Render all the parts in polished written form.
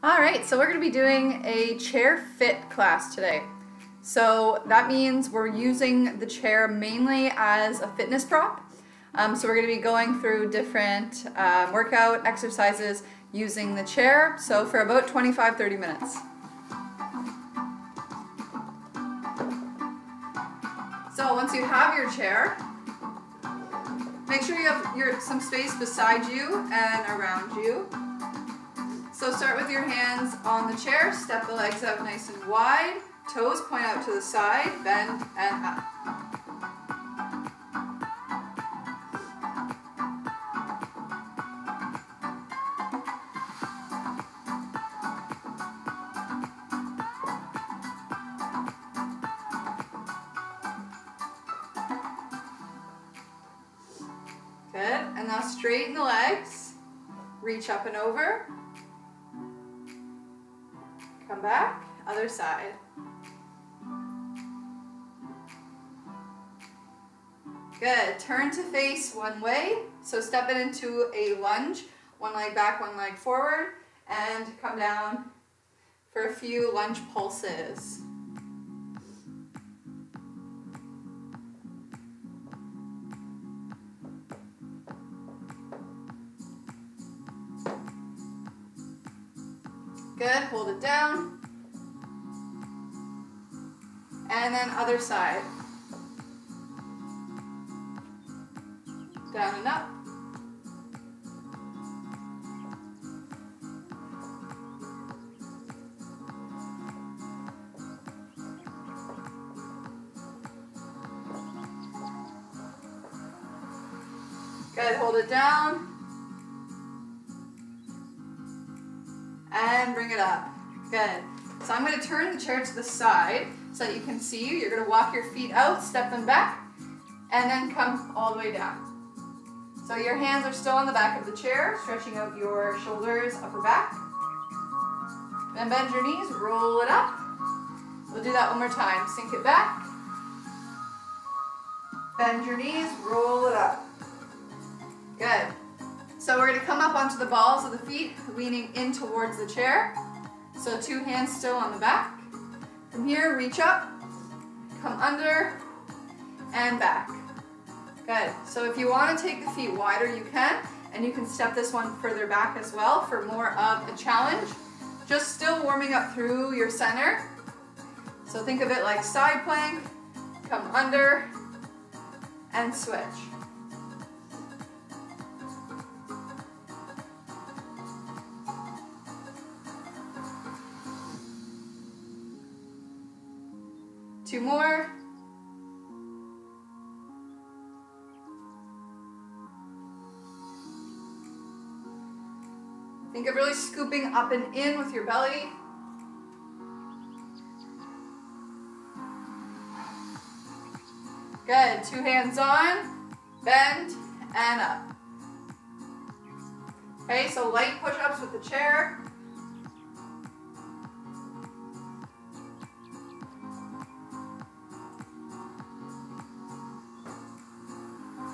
All right, so we're going to be doing a chair fit class today. So that means we're using the chair mainly as a fitness prop. So we're going to be going through different workout exercises using the chair, so for about 25-30 minutes. So once you have your chair, make sure you have some space beside you and around you. So start with your hands on the chair, step the legs out nice and wide, toes point out to the side, bend and up. Good, and now straighten the legs, reach up and over. Come back, other side. Good, turn to face one way, so step it into a lunge, one leg back, one leg forward, and come down for a few lunge pulses. Good, hold it down. And then other side. Down and up. Good, hold it down. And bring it up. Good. So I'm going to turn the chair to the side so that you can see you. You're going to walk your feet out, step them back, and then come all the way down. So your hands are still on the back of the chair, stretching out your shoulders, upper back. Then bend your knees, roll it up. We'll do that one more time. Sink it back. Bend your knees, roll it up. Good. So we're going to come up onto the balls of the feet, leaning in towards the chair. So two hands still on the back. From here, reach up, come under, and back. Good. So if you want to take the feet wider, you can, and you can step this one further back as well for more of a challenge. Just still warming up through your center. So think of it like side plank, come under, and switch. Two more. Think of really scooping up and in with your belly. Good. Two hands on, bend, and up. Okay, so light push-ups with the chair.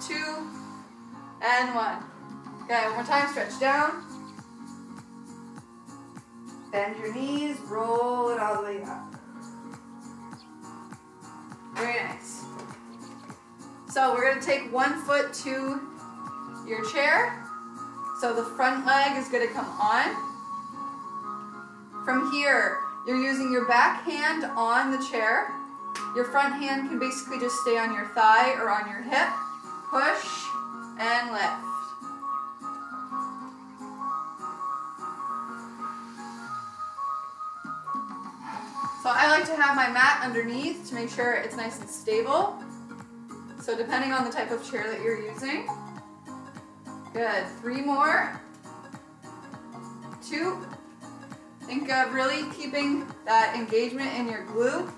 Two, and one. Okay, one more time, stretch down. Bend your knees, roll it all the way up. Very nice. So we're going to take one foot to your chair. So the front leg is going to come on. From here, you're using your back hand on the chair. Your front hand can basically just stay on your thigh or on your hip. Push and lift. So I like to have my mat underneath to make sure it's nice and stable. So depending on the type of chair that you're using. Good. Three more. Two. Think of really keeping that engagement in your glute.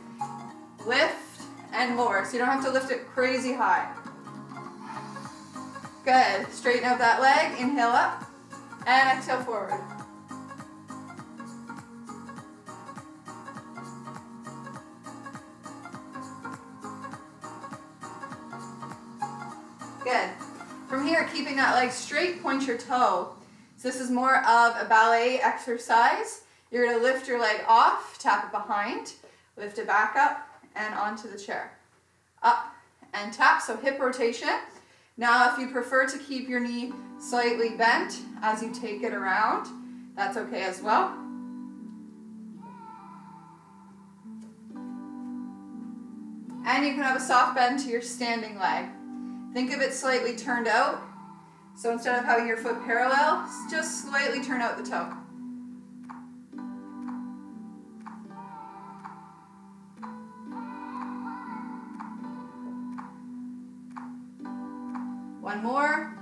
Lift and lower. So you don't have to lift it crazy high. Good. Straighten out that leg. Inhale up and exhale forward. Good. From here, keeping that leg straight, point your toe. So this is more of a ballet exercise, You're gonna lift your leg off, tap it behind, lift it back up and onto the chair. Up and tap, so hip rotation. Now if you prefer to keep your knee slightly bent as you take it around, that's okay as well. And you can have a soft bend to your standing leg. Think of it slightly turned out. So instead of having your foot parallel, just slightly turn out the toe. One more.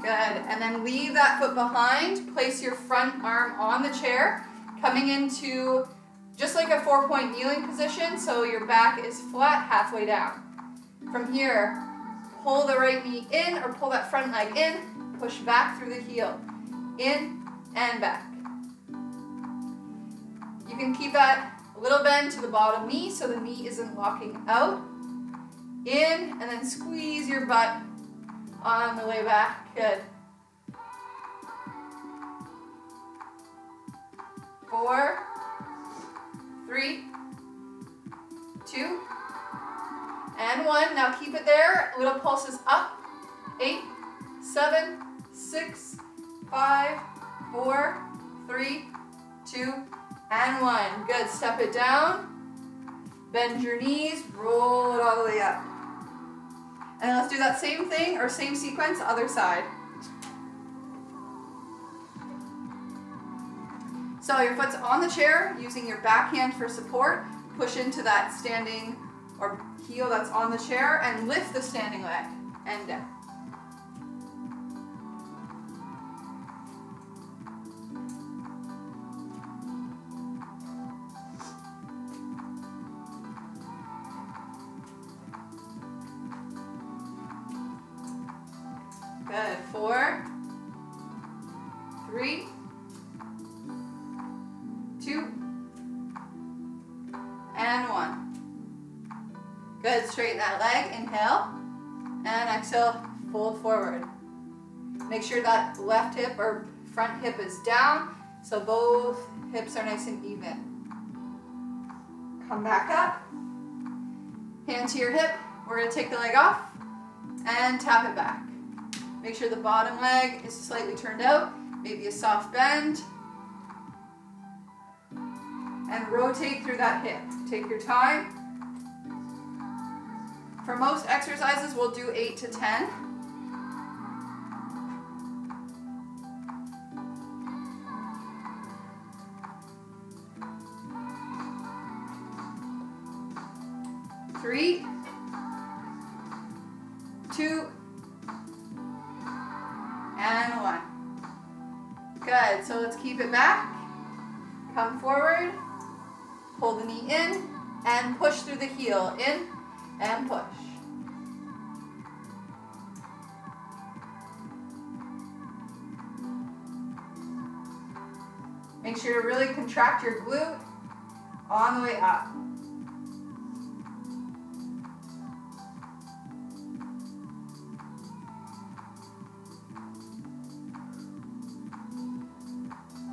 Good. And then leave that foot behind. Place your front arm on the chair, coming into just like a 4-point kneeling position, so your back is flat halfway down. From here, pull the right knee in or pull that front leg in, push back through the heel, in and back. You can keep that a little bend to the bottom knee so the knee isn't locking out. In and then squeeze your butt on the way back. Good. 4, 3, 2, and 1. Now keep it there. Little pulses up. 8, 7, 6, 5, 4, 3, 2, and 1. Good. Step it down. Bend your knees. Roll it all the way up. And let's do that same thing or same sequence, other side. So your foot's on the chair, using your back hand for support. Push into that standing or heel that's on the chair and lift the standing leg and down. Good. 4, 3, 2, and 1. Good. Straighten that leg. Inhale. And exhale. Fold forward. Make sure that left hip or front hip is down, so both hips are nice and even. Come back up. Hand to your hip. We're going to take the leg off and tap it back. Make sure the bottom leg is slightly turned out, maybe a soft bend. And rotate through that hip. Take your time. For most exercises, we'll do 8 to 10. Three, 2, and 1. Good, so let's keep it back. Come forward, pull the knee in, and push through the heel. In and push. Make sure to really contract your glute on the way up.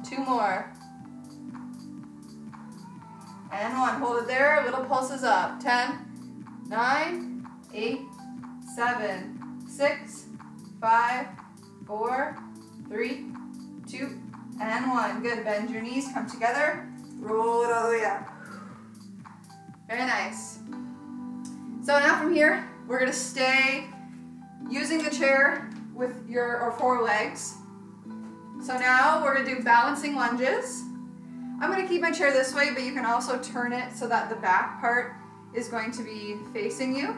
Two more. And 1. Hold it there. Little pulses up. 10, 9, 8, 7, 6, 5, 4, 3, 2, and 1. Good. Bend your knees. Come together. Roll it all the way up. Very nice. So now from here, we're going to stay using the chair with your forelegs. So now we're going to do balancing lunges. I'm going to keep my chair this way, but you can also turn it so that the back part is going to be facing you.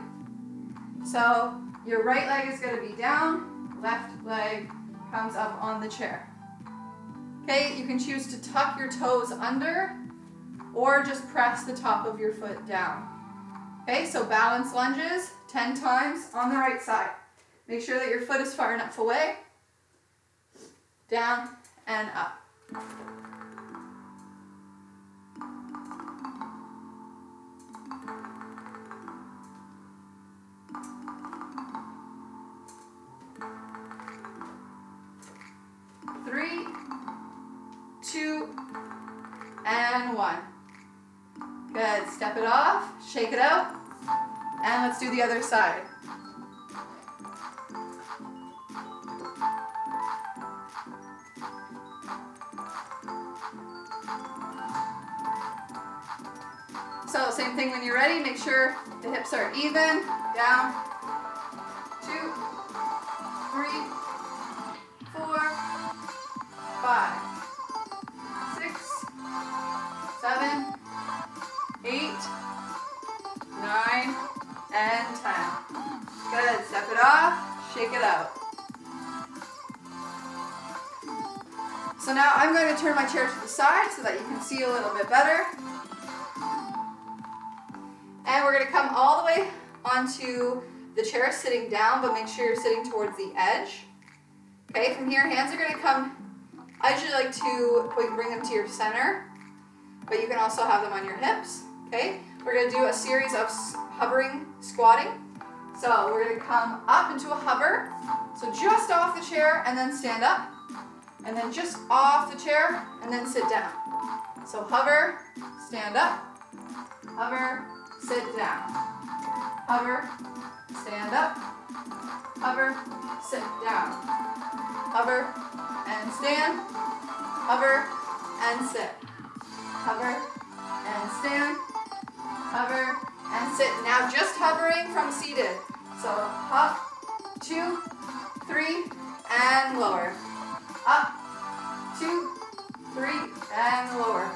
So your right leg is going to be down, left leg comes up on the chair. Okay, you can choose to tuck your toes under or just press the top of your foot down. Okay, so balance lunges 10 times on the right side. Make sure that your foot is far enough away. Down and up. Three, and 1. Good, step it off, shake it out, and let's do the other side. So same thing when you're ready, make sure the hips are even, down, 2, 3, 4, 5, 6, 7, 8, 9, and 10. Good, step it off, shake it out. So now I'm going to turn my chair to the side so that you can see a little bit better. And we're going to come all the way onto the chair sitting down, but make sure you're sitting towards the edge. Okay, from here, hands are going to come, I usually like to bring them to your center, but you can also have them on your hips. Okay, we're going to do a series of hovering squatting. So we're going to come up into a hover, so just off the chair and then stand up, and then just off the chair and then sit down. So hover, stand up, hover, sit down, hover, stand up, hover, sit down, hover, and stand, hover, and sit, hover, and stand, hover, and sit. Now just hovering from seated. So up, 2, 3, and lower. Up, 2, 3, and lower.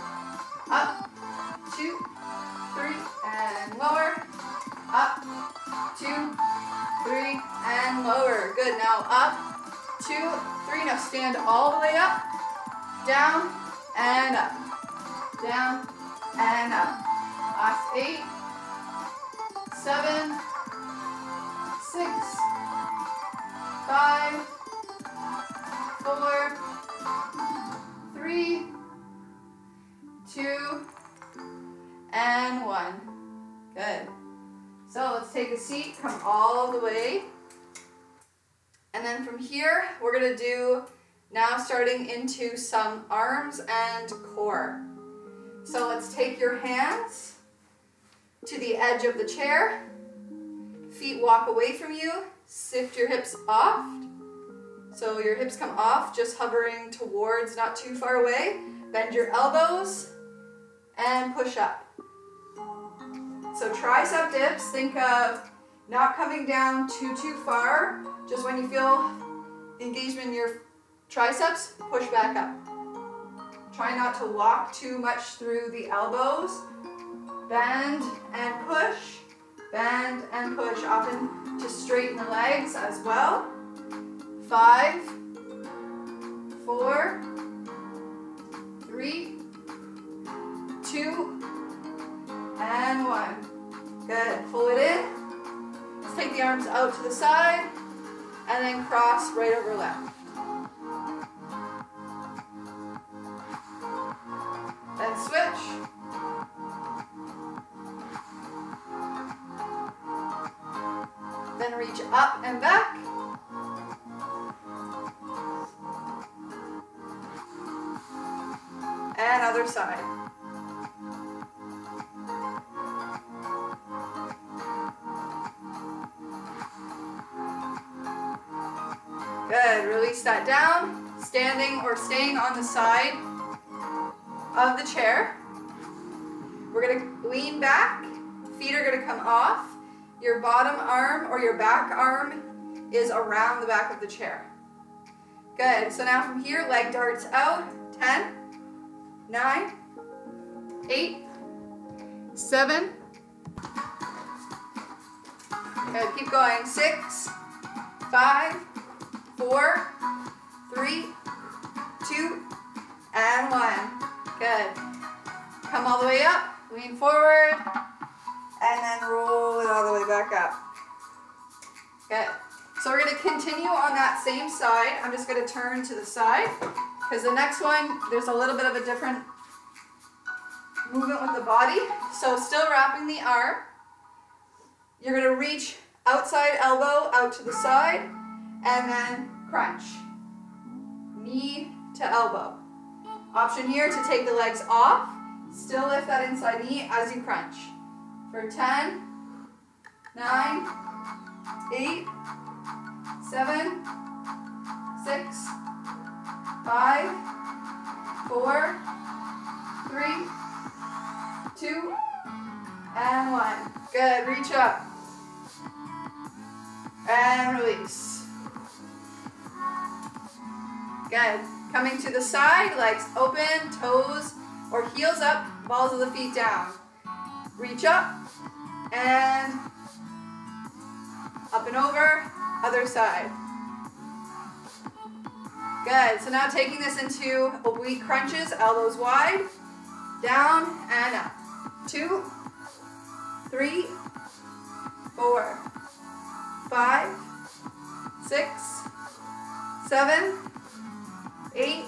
Up, 2, 3, and lower. Up, 2, 3, and lower. Good. Now up, 2, 3. Now stand all the way up, down, and up, down, and up. Last 8, 7, 6, 5, 4, 3, 2, and 1. Good. So let's take a seat, come all the way. And then from here, we're going to do now starting into some arms and core. So let's take your hands to the edge of the chair. Feet walk away from you. Sift your hips off. So your hips come off, just hovering towards, not too far away. Bend your elbows and push up. So tricep dips, think of not coming down too far. Just when you feel engagement in your triceps, push back up. Try not to lock too much through the elbows. Bend and push, bend and push, often to straighten the legs as well. 5, 4, 3, 2, and 1. Good. Pull it in. Let's take the arms out to the side and then cross right over left. Then switch. Then reach up and back. And other side. Good. Release that down. Standing or staying on the side of the chair. We're going to lean back. Feet are going to come off. Your bottom arm or your back arm is around the back of the chair. Good. So now from here, leg darts out. 10, 9, 8, 7. Good. Keep going. 6, 5, 4, 3, 2, and 1. Good. Come all the way up. Lean forward. And then roll it all the way back up. Good. So we're going to continue on that same side. I'm just going to turn to the side because the next one, there's a little bit of a different movement with the body. So still wrapping the arm. You're going to reach outside elbow out to the side and then crunch. Knee to elbow. Option here to take the legs off Still lift that inside knee as you crunch. For 10, 9, 8, 7, 6, 5, 4, 3, 2, and 1. Good, reach up. And release. Good. Coming to the side, legs open, toes or heels up, balls of the feet down. Reach up and up and over, other side. Good, so now taking this into oblique crunches, elbows wide, down and up. 2, 3, 4, 5, 6, 7, 8,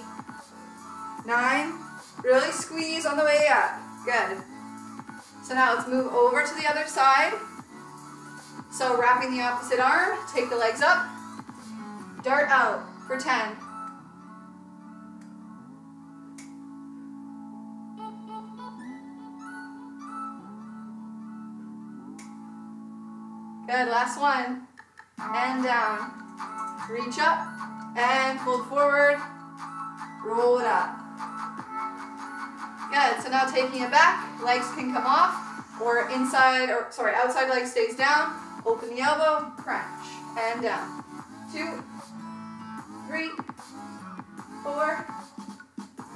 9. Really squeeze on the way up. Good. So now let's move over to the other side. So wrapping the opposite arm, take the legs up, dart out for 10. Good, last one. And down. Reach up and fold forward. Roll it up. Good, so now taking it back, legs can come off, or outside leg stays down. Open the elbow, crunch, and down. 2, 3, 4,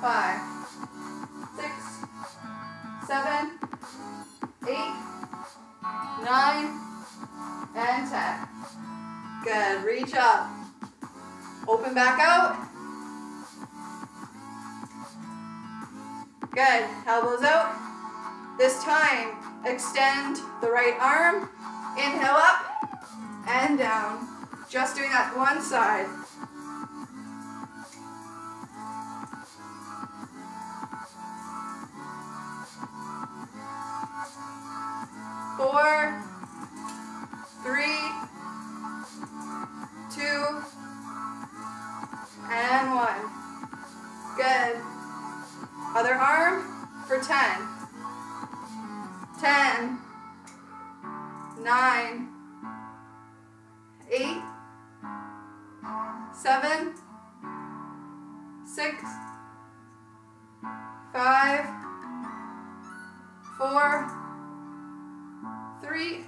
5, 6, 7, 8, 9, and 10. Good, reach up. Open back out. Good, elbows out. This time, extend the right arm. Inhale up and down. Just doing that one side. Four, 3, 2, and 1. Good. Other arm for 10. 10, 9, 8, 7, 6, 5, 4, 3,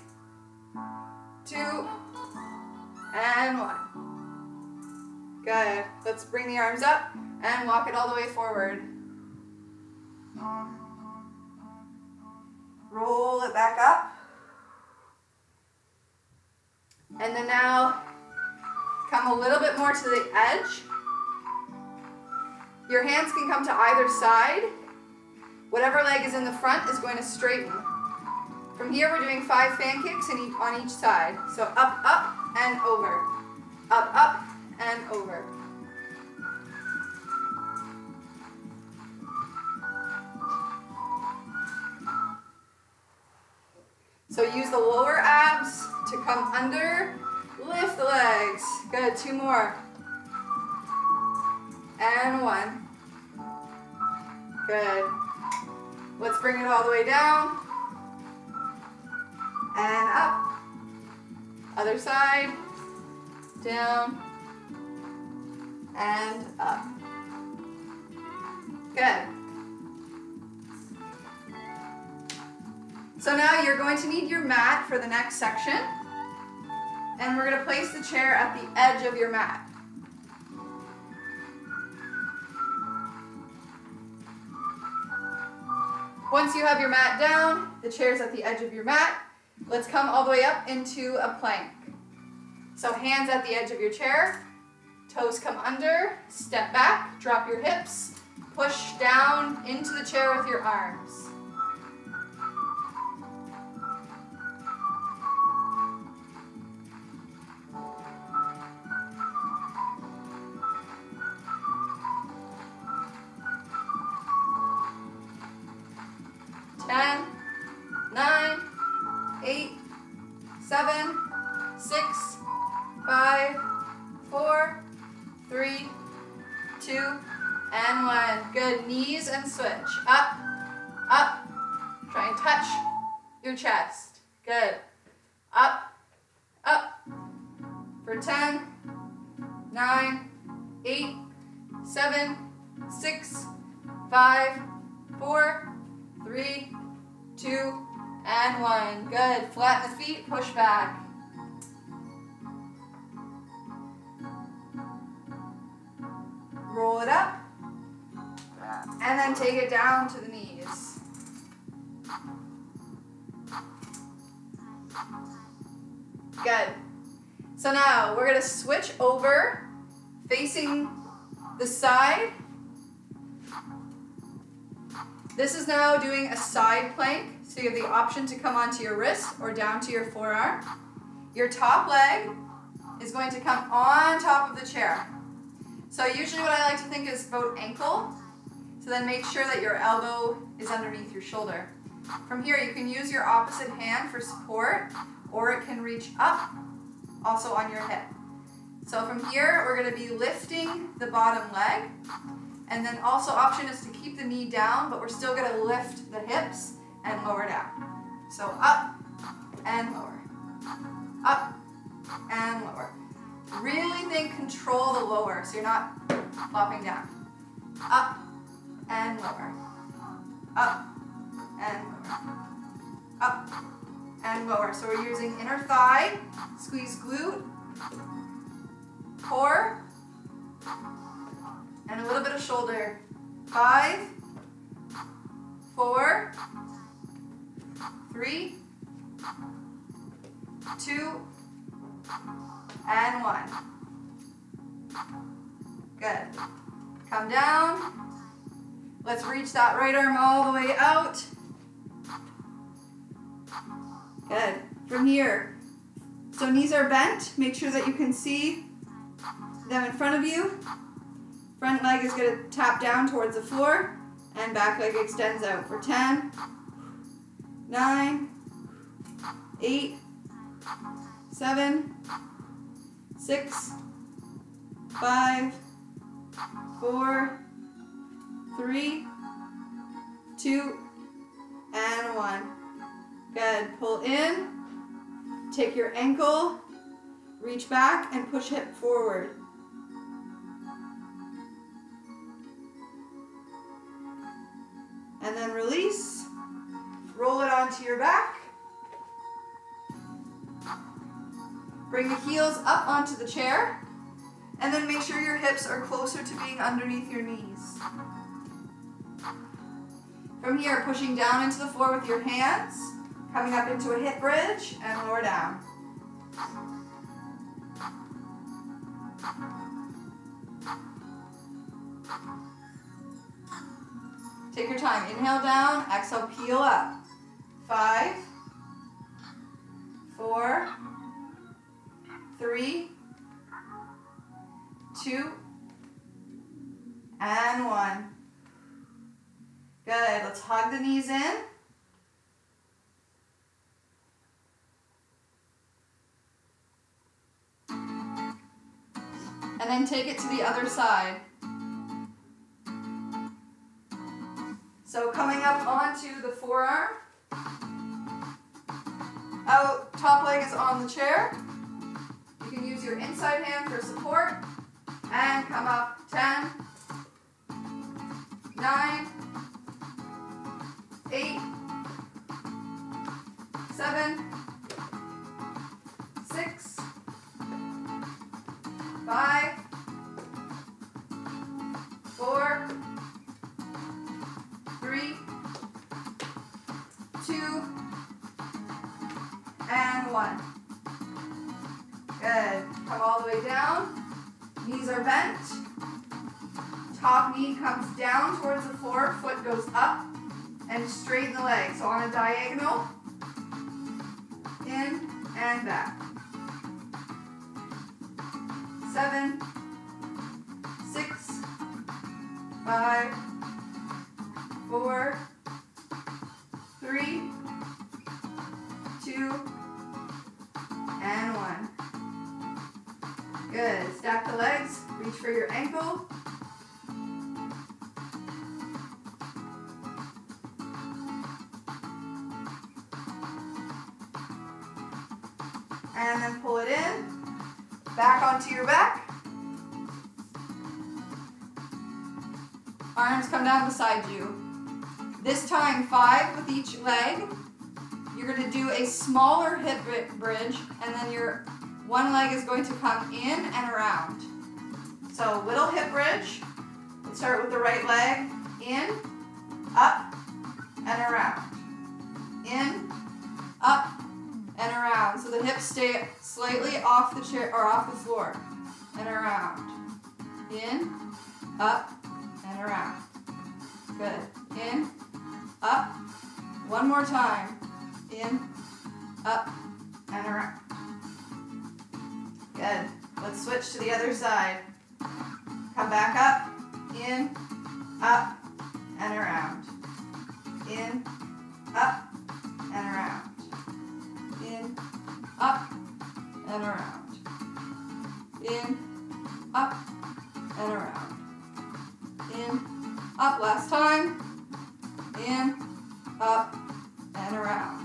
2, and 1. Good. Let's bring the arms up and walk it all the way forward. Roll it back up. And then now come a little bit more to the edge. Your hands can come to either side. Whatever leg is in the front is going to straighten. From here we're doing 5 fan kicks on each side. So up, up, and over. Up, up, and over. So use the lower abs to come under, lift the legs. Good, 2 more. And 1. Good. Let's bring it all the way down. And up. Other side. Down. And up. Good. So now you're going to need your mat for the next section. And we're going to place the chair at the edge of your mat. Once you have your mat down, the chair's at the edge of your mat, let's come all the way up into a plank. So hands at the edge of your chair, toes come under, step back, drop your hips, push down into the chair with your arms. Ten, 9, 8, 7, 6, 5, 4, 3, 2, and 1. Good. Knees and switch. Up, Try and touch your chest. Good. Up, up. For 10, 9, 8, 7, 6, 5, 4, 3, 2, and 1. Good. Flatten the feet, push back. Roll it up. And then take it down to the knees. Good. So now we're going to switch over, facing the side. This is now doing a side plank, so you have the option to come onto your wrist or down to your forearm. Your top leg is going to come on top of the chair. So usually what I like to think is about ankle. So then make sure that your elbow is underneath your shoulder. From here you can use your opposite hand for support, or it can reach up also on your hip. So from here we're going to be lifting the bottom leg, and then also option is to keep the knee down, but we're still going to lift the hips and lower down. So up and lower, up and lower. Really think control the lower so you're not flopping down. Up and lower, up and lower, up and lower. So we're using inner thigh, squeeze glute, core, and a little bit of shoulder. 5, 4, 3, 2, and 1. Good. Come down. Let's reach that right arm all the way out. Good. From here, so knees are bent. Make sure that you can see them in front of you. Front leg is going to tap down towards the floor, and back leg extends out for 10, 9, 8, 7, 6, 5, 4, 3, 2, and 1. Good. Pull in, take your ankle, reach back, and push hip forward. And then release, roll it onto your back. Bring the heels up onto the chair, and then make sure your hips are closer to being underneath your knees. From here, pushing down into the floor with your hands, coming up into a hip bridge, and lower down. Take your time. Inhale down, exhale, peel up. 5, 4, 3, 2, and 1. Good. Let's hug the knees in. And then take it to the other side. So coming up onto the forearm. Out, top leg is on the chair. You can use your inside hand for support. And come up. 10, 9, 8, 7, 6, 5, 4, 3, 2, and 1. Good. Come all the way down. Knees are bent. Top knee comes down towards the floor. Foot goes up. And straighten the leg. So on a diagonal. In and back. 7, 6, 5, 4, 3, 2, and 1. Good. Stack the legs. Reach for your ankle. And then pull it in, back onto your back. Arms come down beside you. This time 5 with each leg. You're going to do a smaller hip bridge, and then your one leg is going to come in and around. So little hip bridge. Let's start with the right leg. In, up, and around. In, up, and around. So the hips stay slightly off the chair or off the floor. And around. In, up, and around. Good. In, up. One more time. In, up, and around. Good. Let's switch to the other side. Come back up. In, up, and around. In, up, and around. In, up, and around. In, up, and around. In, up, last time. In, up, and around.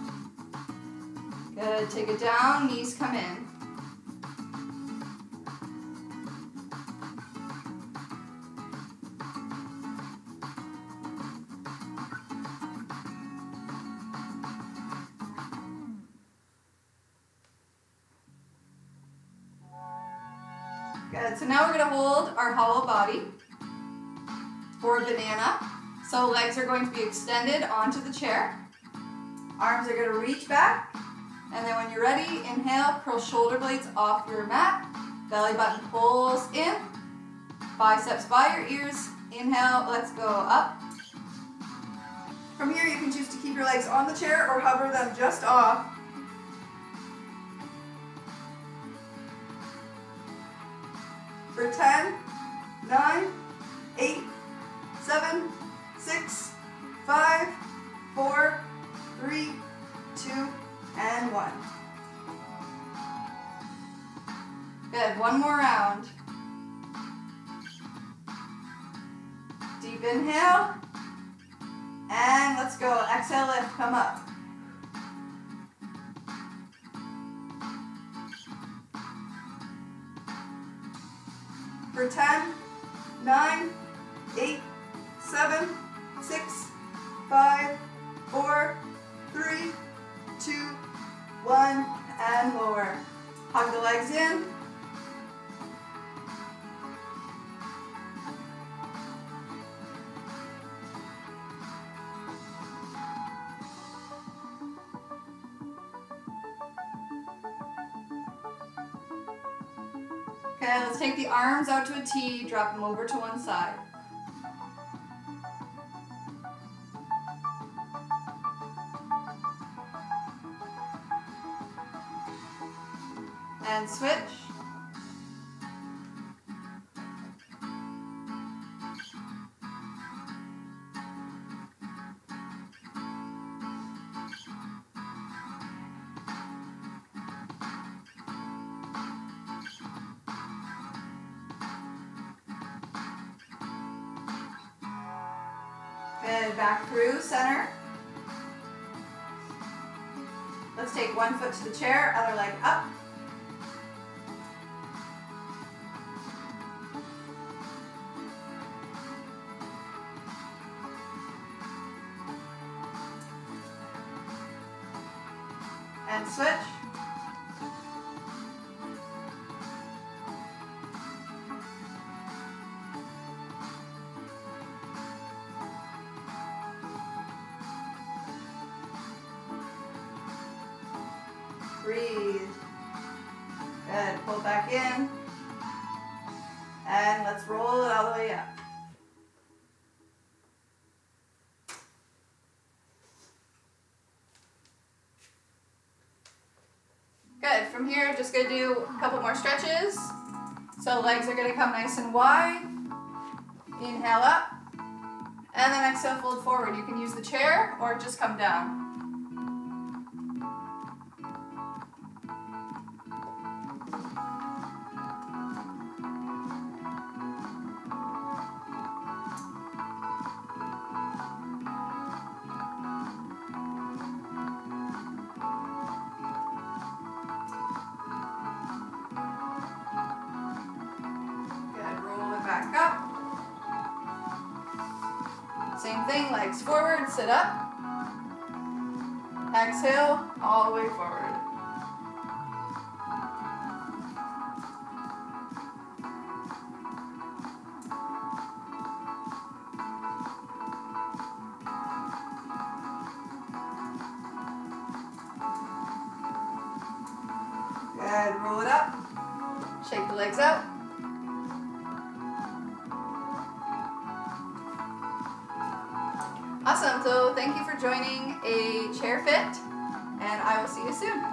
Good, take it down, knees come in. Good, so now we're going to hold our hollow body for a banana. So legs are going to be extended onto the chair. Arms are going to reach back. And then when you're ready, inhale, curl shoulder blades off your mat. Belly button pulls in. Biceps by your ears. Inhale, let's go up. From here, you can choose to keep your legs on the chair or hover them just off. For 10, 9, 8, 7, 6, 5, 4, 3, 2, and 1. Good, one more round. Deep inhale. And let's go. Exhale, lift, come up. For 10, 9, 8, 7, 6, 5, 4, 3, 2, 1, and lower. Hug the legs in. Okay, let's take the arms out to a T, drop them over to one side. And switch. Good, back through, center. Let's take one foot to the chair, other leg up. And switch. Breathe. Good. Pull back in. And let's roll it all the way up. Good. From here, just going to do a couple more stretches. So legs are going to come nice and wide. Inhale up. And then exhale, fold forward. You can use the chair or just come down. Same thing, legs forward, sit up. Exhale, all the way forward. Good, roll it up. Shake the legs out. Awesome, so thank you for joining a chair fit, and I will see you soon.